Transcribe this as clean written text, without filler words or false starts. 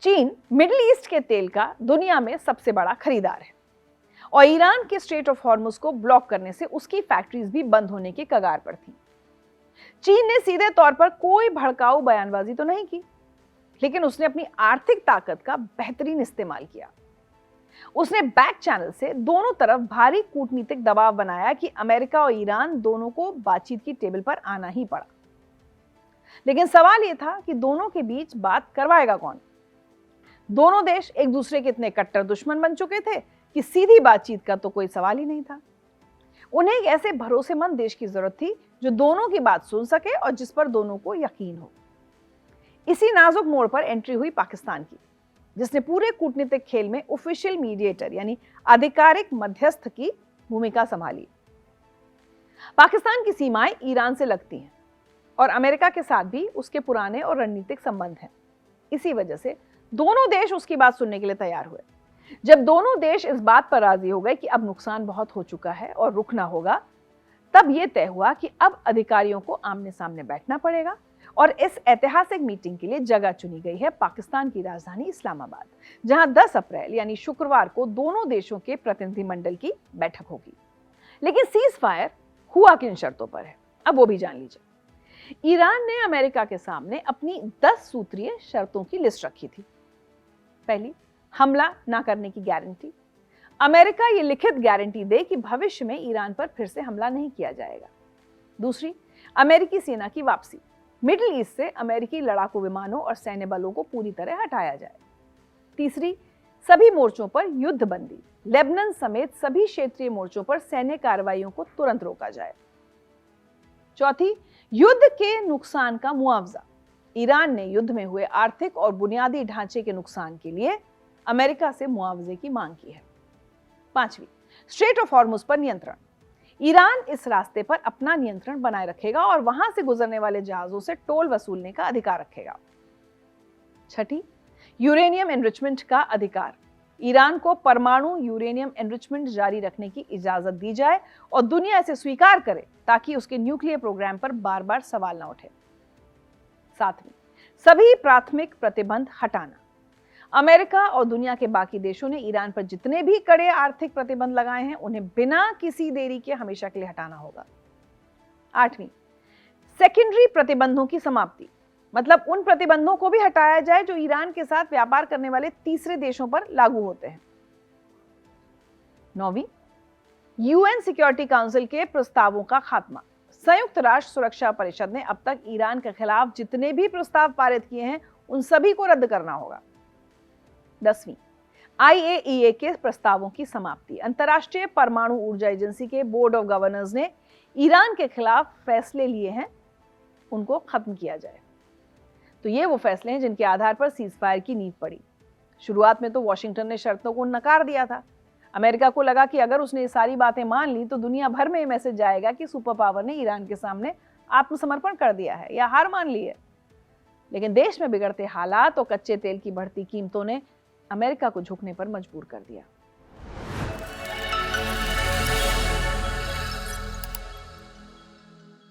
चीन middle east के तेल का दुनिया में सबसे बड़ा खरीदार है और ईरान के स्ट्रेट ऑफ हॉर्मुज को ब्लॉक करने से उसकी फैक्ट्रीज भी बंद होने के कगार पर थी। चीन ने सीधे तौर पर कोई भड़काऊ बयानबाजी तो नहीं की, लेकिन उसने अपनी आर्थिक ताकत का बेहतरीन इस्तेमाल किया। उसने बैक चैनल से दोनों तरफ भारी कूटनीतिक दबाव बनाया कि अमेरिका और ईरान दोनों को बातचीत की टेबल पर आना ही पड़ा। लेकिन सवाल यह था कि दोनों के बीच बात करवाएगा कौन। दोनों देश एक दूसरे के इतने कट्टर दुश्मन बन चुके थे कि सीधी बातचीत का तो कोई सवाल ही नहीं था। उन्हें एक ऐसे भरोसेमंद देश की जरूरत थी जो दोनों की बात सुन सके और जिस पर दोनों को यकीन हो। इसी नाजुक मोड़ पर एंट्री हुई पाकिस्तान की, जिसने पूरे कूटनीतिक खेल में ऑफिशियल मीडिएटर यानी आधिकारिक मध्यस्थ की भूमिका संभाली। पाकिस्तान की सीमाएं ईरान से लगती हैं और अमेरिका के साथ भी उसके पुराने और रणनीतिक संबंध हैं। इसी वजह से दोनों देश उसकी बात सुनने के लिए तैयार हुए। जब दोनों देश इस बात पर राजी हो गए कि अब नुकसान बहुत हो चुका है और रुकना होगा, तब यह तय हुआ कि अब अधिकारियों को आमने सामने बैठना पड़ेगा और इस ऐतिहासिक मीटिंग के लिए जगह चुनी गई है पाकिस्तान की राजधानी इस्लामाबाद, जहां 10 अप्रैल यानी शुक्रवार को दोनों देशों के प्रतिनिधिमंडल की बैठक होगी। लेकिन सीज फायर हुआ किन शर्तों पर है, अब वो भी जान लीजिए। ईरान ने अमेरिका के सामने अपनी 10 सूत्रीय शर्तों की लिस्ट रखी थी। पहली, हमला ना करने की गारंटी। अमेरिका ये लिखित गारंटी दे कि भविष्य में ईरान पर फिर से हमला नहीं किया जाएगा। दूसरी, अमेरिकी सेना की वापसी। मिडिल ईस्ट से अमेरिकी लड़ाकू विमानों और सैन्य बलों को पूरी तरह हटाया जाए। तीसरी, सभी मोर्चों पर युद्ध बंदी। लेबनान समेत सभी क्षेत्रीय मोर्चों पर सैन्य कार्रवाइयों को तुरंत रोका जाए। चौथी, युद्ध के नुकसान का मुआवजा। ईरान ने युद्ध में हुए आर्थिक और बुनियादी ढांचे के नुकसान के लिए अमेरिका से मुआवजे की मांग की है। पांचवी, स्ट्रेट ऑफ हॉर्मुज पर नियंत्रण। ईरान इस रास्ते पर अपना नियंत्रण बनाए रखेगा और वहां से गुजरने वाले जहाजों से टोल वसूलने का अधिकार रखेगा। छठी, यूरेनियम एनरिचमेंट का अधिकार। ईरान को परमाणु यूरेनियम एनरिचमेंट जारी रखने की इजाजत दी जाए और दुनिया इसे स्वीकार करे ताकि उसके न्यूक्लियर प्रोग्राम पर बार बार सवाल न उठे। सातवीं, सभी प्राथमिक प्रतिबंध हटाना। अमेरिका और दुनिया के बाकी देशों ने ईरान पर जितने भी कड़े आर्थिक प्रतिबंध लगाए हैं, उन्हें बिना किसी देरी के हमेशा के लिए हटाना होगा। आठवीं, सेकेंडरी प्रतिबंधों की समाप्ति, मतलब उन प्रतिबंधों को भी हटाया जाए जो ईरान के साथ व्यापार करने वाले तीसरे देशों पर लागू होते हैं। नौवीं, यूएन सिक्योरिटी काउंसिल के प्रस्तावों का खात्मा। संयुक्त राष्ट्र सुरक्षा परिषद ने अब तक ईरान के खिलाफ जितने भी प्रस्ताव पारित किए हैं, उन सभी को रद्द करना होगा। 10वीं, IAEA के प्रस्तावों की समाप्ति। अंतर्राष्ट्रीय परमाणु ऊर्जा एजेंसी के बोर्ड ऑफ गवर्नर्स ने ईरान के खिलाफ फैसले लिए हैं, उनको खत्म किया जाए। तो ये वो फैसले हैं जिनके आधार पर सीज फायर की नींव पड़ी। शुरुआत में तो वॉशिंगटन ने शर्तों को नकार दिया था। अमेरिका को लगा कि अगर उसने ये सारी बातें मान ली तो दुनिया भर में ये मैसेज जाएगा कि सुपर पावर ने ईरान के सामने आत्मसमर्पण कर दिया है या हार मान ली है। लेकिन देश में बिगड़ते हालात और कच्चे तेल की बढ़ती कीमतों ने अमेरिका को झुकने पर मजबूर कर दिया।